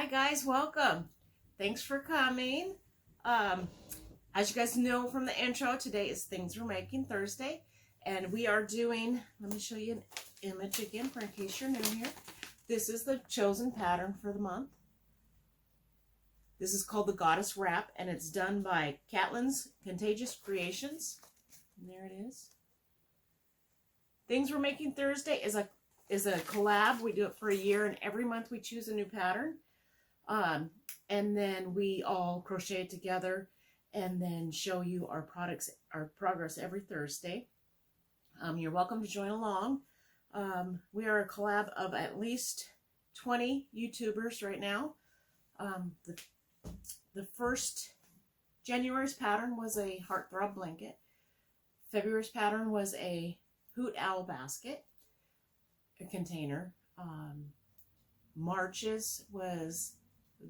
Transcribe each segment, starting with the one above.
Hi guys, welcome. Thanks for coming. As you guys know from the intro, today is Things We're Making Thursday, and we are doing, let me show you an image again for in case you're new here. This is the chosen pattern for the month. This is called the Goddess Wrap, and it's done by Catlin's Contagious Creations. And there it is. Things We're Making Thursday is a collab. We do it for a year, and every month we choose a new pattern. And then we all crochet together and then show you our progress every Thursday. You're welcome to join along. We are a collab of at least 20 YouTubers right now. The first January's pattern was a Heart Throb blanket. February's pattern was a Hoot owl basket, a container. March's was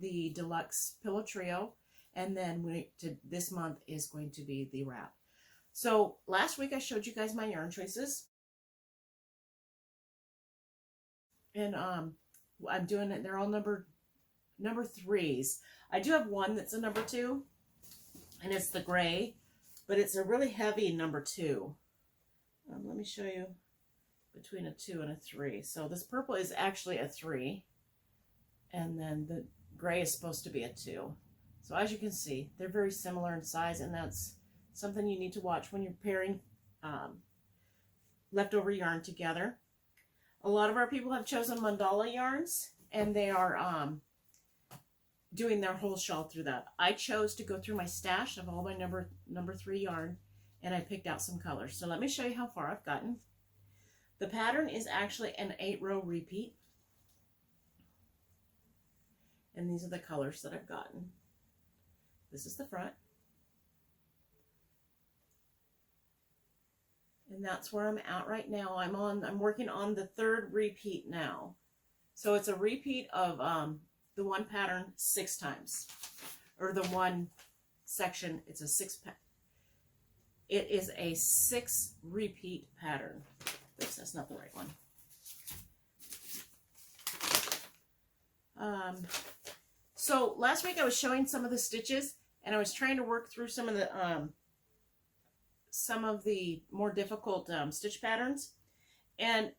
the deluxe pillow trio, and then this month is going to be the wrap. So last week I showed you guys my yarn choices, and I'm doing it. They're all number threes. I do have one that's a number 2, and it's the gray, but it's a really heavy number 2. Let me show you between a 2 and a 3. So this purple is actually a 3, and then the gray is supposed to be a 2. So as you can see, they're very similar in size, and that's something you need to watch when you're pairing leftover yarn together. A lot of our people have chosen mandala yarns, and they are doing their whole shawl through that. I chose to go through my stash of all my number 3 yarn, and I picked out some colors. So let me show you how far I've gotten. The pattern is actually an 8-row repeat. And these are the colors that I've gotten. This is the front. And that's where I'm at right now. I'm working on the 3rd repeat now. So it's a repeat of the one pattern 6 times. Or the one section, it's a 6 It is a 6 repeat pattern. Oops, that's not the right one. So last week I was showing some of the stitches, and I was trying to work through some of the more difficult stitch patterns, and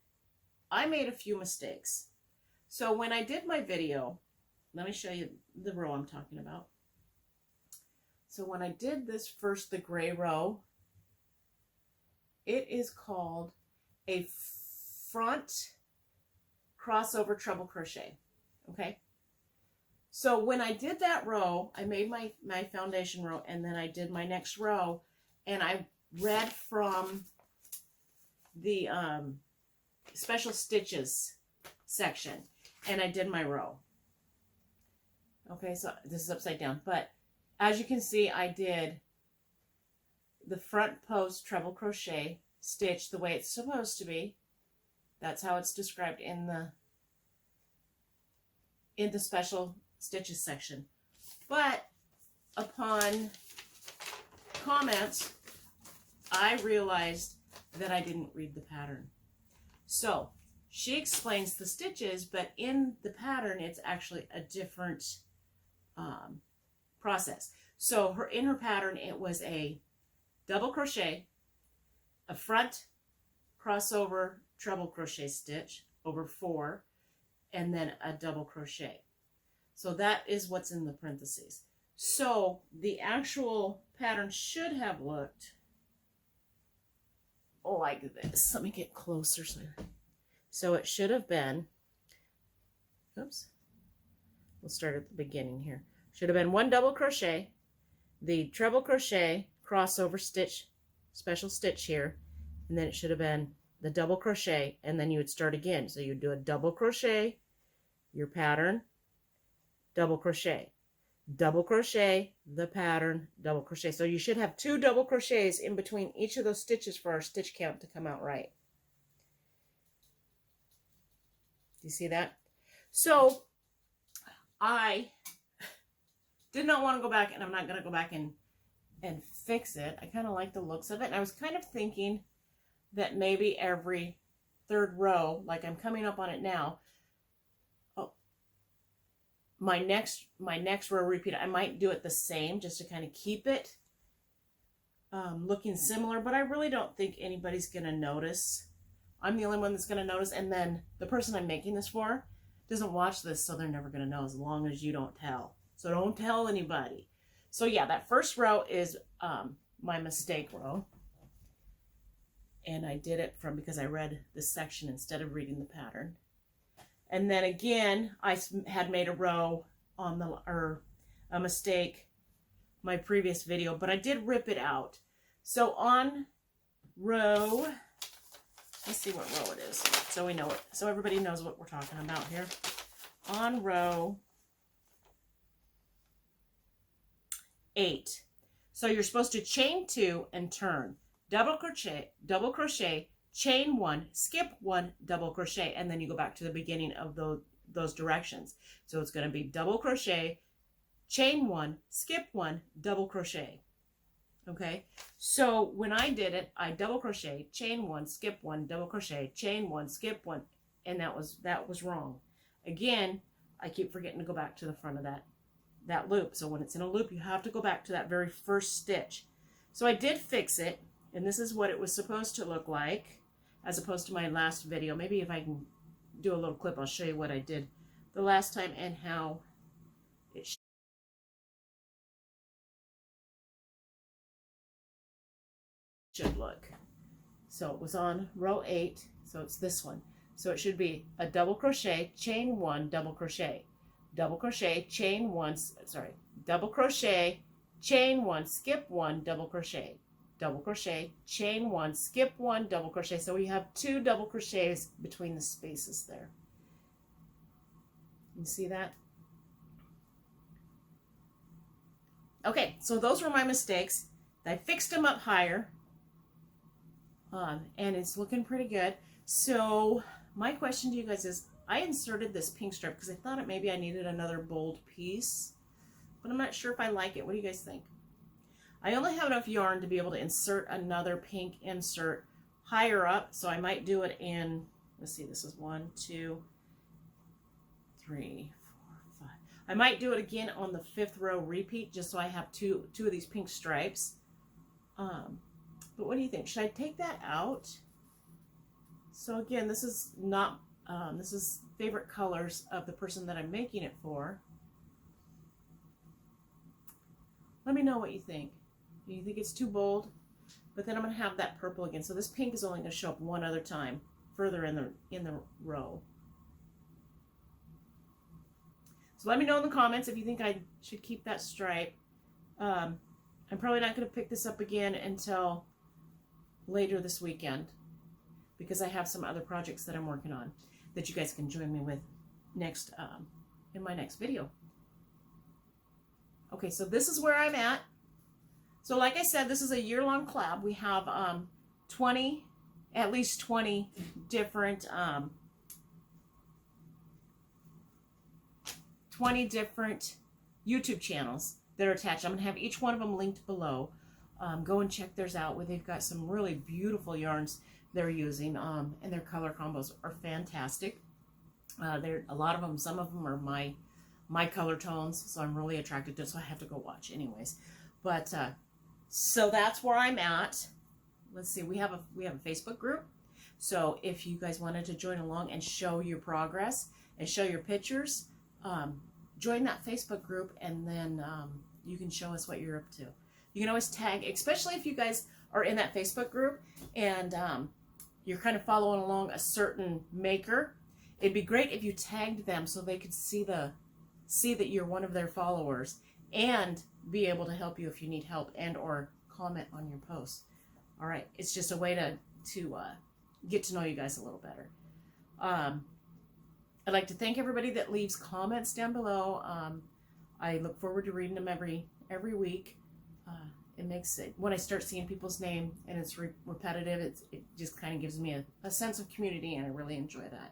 I made a few mistakes. So when I did my video, let me show you the row I'm talking about. So when I did this first, the gray row, it is called a front crossover treble crochet. Okay. So when I did that row, I made my foundation row, and then I did my next row, and I read from the special stitches section, and I did my row. Okay, so this is upside down, but as you can see, I did the front post treble crochet stitch the way it's supposed to be. That's how it's described in the special stitches section. But upon comments, I realized that I didn't read the pattern. So she explains the stitches, but in the pattern it's actually a different process. So in her pattern, it was a double crochet, a front crossover treble crochet stitch over 4, and then a double crochet. So that is what's in the parentheses. So the actual pattern should have looked like this. Let me get closer. So it should have been, oops, we'll start at the beginning here. Should have been 1 double crochet, the treble crochet, crossover stitch, special stitch here, and then it should have been the double crochet, and then you would start again. So you'd do a double crochet, your pattern, double crochet, the pattern, double crochet. So you should have 2 double crochets in between each of those stitches for our stitch count to come out right. Do you see that? So I did not want to go back, and I'm not going to go back and fix it. I kind of like the looks of it, and I was kind of thinking that maybe every 3rd row, like I'm coming up on it now, my next row repeat, I might do it the same just to kind of keep it looking similar, but I really don't think anybody's going to notice. I'm the only one that's going to notice, and then the person I'm making this for doesn't watch this, so they're never going to know as long as you don't tell. So don't tell anybody. So yeah, that first row is my mistake row. And I did it because I read this section instead of reading the pattern. And then again, I had made a row on a mistake my previous video, but I did rip it out. So on row, let's see what row it is, so we know it, so everybody knows what we're talking about here. On row 8, so you're supposed to chain 2 and turn, double crochet, chain 1, skip 1, double crochet, and then you go back to the beginning of those directions. So it's going to be double crochet, chain 1, skip 1, double crochet. Okay, so when I did it, I double crochet, chain 1, skip 1, double crochet, chain 1, skip 1, and that was wrong. Again, I keep forgetting to go back to the front of that loop. So when it's in a loop, you have to go back to that very first stitch. So I did fix it, and this is what it was supposed to look like, as opposed to my last video. Maybe if I can do a little clip, I'll show you what I did the last time and how it should look. So it was on row 8, so it's this one. So it should be a double crochet, chain 1, double crochet, chain 1, double crochet, chain 1, skip 1, double crochet, chain 1, skip 1, double crochet. So we have 2 double crochets between the spaces there. You see that? Okay, so those were my mistakes. I fixed them up higher, and it's looking pretty good. So my question to you guys is, I inserted this pink stripe because I thought maybe I needed another bold piece, but I'm not sure if I like it. What do you guys think? I only have enough yarn to be able to insert another pink insert higher up, so I might do it in, let's see, this is 1, 2, 3, 4, 5. I might do it again on the 5th row repeat, just so I have two of these pink stripes. But what do you think? Should I take that out? So again, this is not, this is favorite colors of the person that I'm making it for. Let me know what you think. Do you think it's too bold? But then I'm going to have that purple again. So this pink is only going to show up one other time further in the row. So let me know in the comments if you think I should keep that stripe. I'm probably not going to pick this up again until later this weekend, because I have some other projects that I'm working on that you guys can join me with next in my next video. Okay, so this is where I'm at. So like I said, this is a year-long collab. We have at least 20 different 20 different YouTube channels that are attached. I'm going to have each one of them linked below. Go and check theirs out. They've got some really beautiful yarns they're using, and their color combos are fantastic. A lot of them, some of them are my color tones, so I'm really attracted to it, so I have to go watch anyways. But so that's where I'm at. Let's see, we have a Facebook group. So if you guys wanted to join along and show your progress and show your pictures, join that Facebook group, and then you can show us what you're up to. You can always tag, especially if you guys are in that Facebook group and you're kind of following along a certain maker. It'd be great if you tagged them so they could see that you're one of their followers and be able to help you if you need help and or comment on your posts. All right, it's just a way to get to know you guys a little better. I'd like to thank everybody that leaves comments down below. I look forward to reading them every week. It makes it, when I start seeing people's name and it's repetitive, it just kind of gives me a sense of community, and I really enjoy that.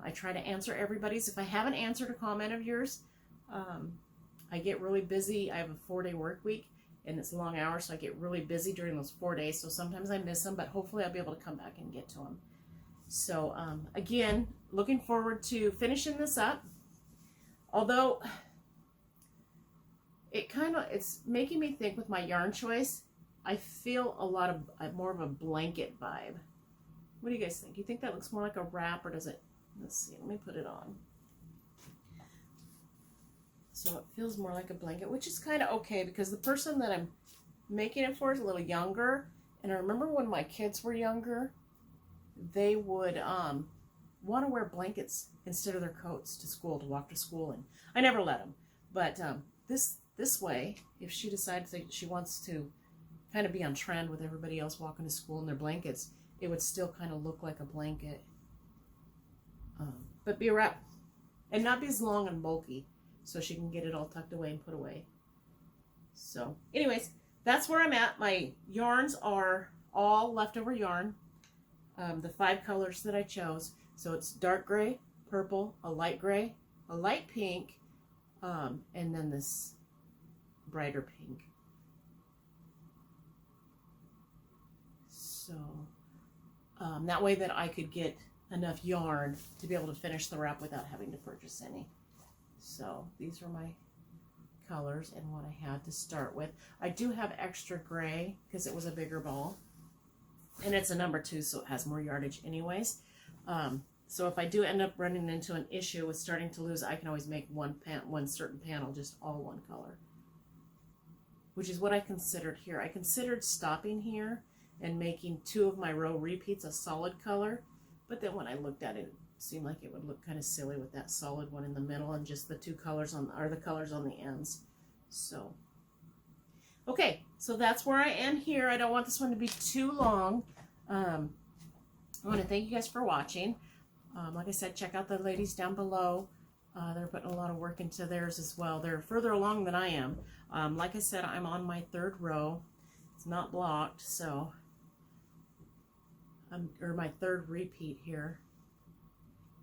I try to answer everybody's. If I haven't answered a comment of yours, I get really busy. I have a 4-day work week, and it's long hours, so I get really busy during those 4 days. So sometimes I miss them, but hopefully I'll be able to come back and get to them. So again, looking forward to finishing this up. Although it's making me think with my yarn choice, I feel a lot of more of a blanket vibe. What do you guys think? You think that looks more like a wrap, or does it? Let's see, let me put it on. So it feels more like a blanket, which is kind of okay because the person that I'm making it for is a little younger. And I remember when my kids were younger, they would want to wear blankets instead of their coats to school, to walk to school. And I never let them. But this way, if she decides that she wants to kind of be on trend with everybody else walking to school in their blankets, it would still kind of look like a blanket. But be a wrap. And not be as long and bulky, so she can get it all tucked away and put away. So, anyways, that's where I'm at. My yarns are all leftover yarn. The 5 colors that I chose. So it's dark gray, purple, a light gray, a light pink, and then this brighter pink. So that way that I could get enough yarn to be able to finish the wrap without having to purchase any. So these are my colors and what I had to start with. I do have extra gray because it was a bigger ball, and it's a number 2, so it has more yardage anyways. So if I do end up running into an issue with starting to lose, I can always make one certain panel just all one color, which is what I considered here. I considered stopping here and making 2 of my row repeats a solid color, but then when I looked at it, it seemed like it would look kind of silly with that solid one in the middle and just the 2 colors the colors on the ends. So okay, so that's where I am here. I don't want this one to be too long. I want to thank you guys for watching. Like I said, check out the ladies down below. They're putting a lot of work into theirs as well. They're further along than I am. Like I said, I'm on my 3rd row. It's not blocked, so or my 3rd repeat here.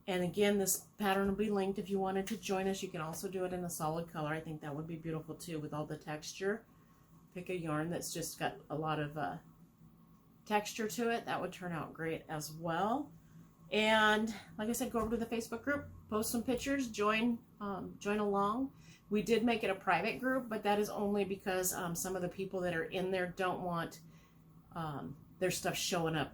And again, this pattern will be linked if you wanted to join us. You can also do it in a solid color. I think that would be beautiful too with all the texture. Pick a yarn that's just got a lot of texture to it. That would turn out great as well. And like I said, go over to the Facebook group, post some pictures, join along. We did make it a private group, but that is only because some of the people that are in there don't want their stuff showing up.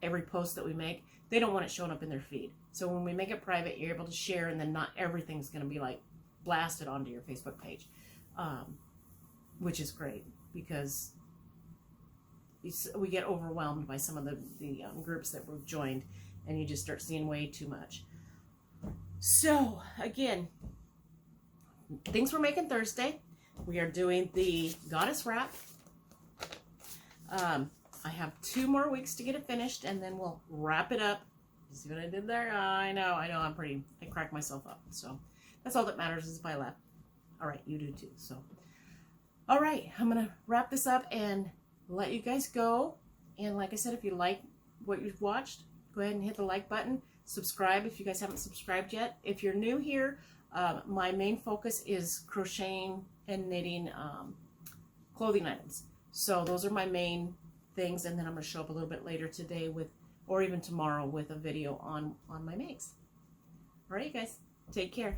Every post that we make, they don't want it showing up in their feed. So when we make it private, you're able to share, and then not everything's going to be like blasted onto your Facebook page, which is great because we get overwhelmed by some of the groups that we've joined, and you just start seeing way too much. So again, things we're making Thursday. We are doing the goddess wrap. I have 2 more weeks to get it finished, and then we'll wrap it up. You see what I did there? I know, I cracked myself up. So that's all that matters is if I laugh. All right, you do too. So, all right, I'm going to wrap this up and let you guys go. And like I said, if you like what you've watched, go ahead and hit the like button. Subscribe if you guys haven't subscribed yet. If you're new here, my main focus is crocheting and knitting clothing items. So those are my main things, and then I'm going to show up a little bit later today or even tomorrow with a video on my makes. All right, you guys, take care.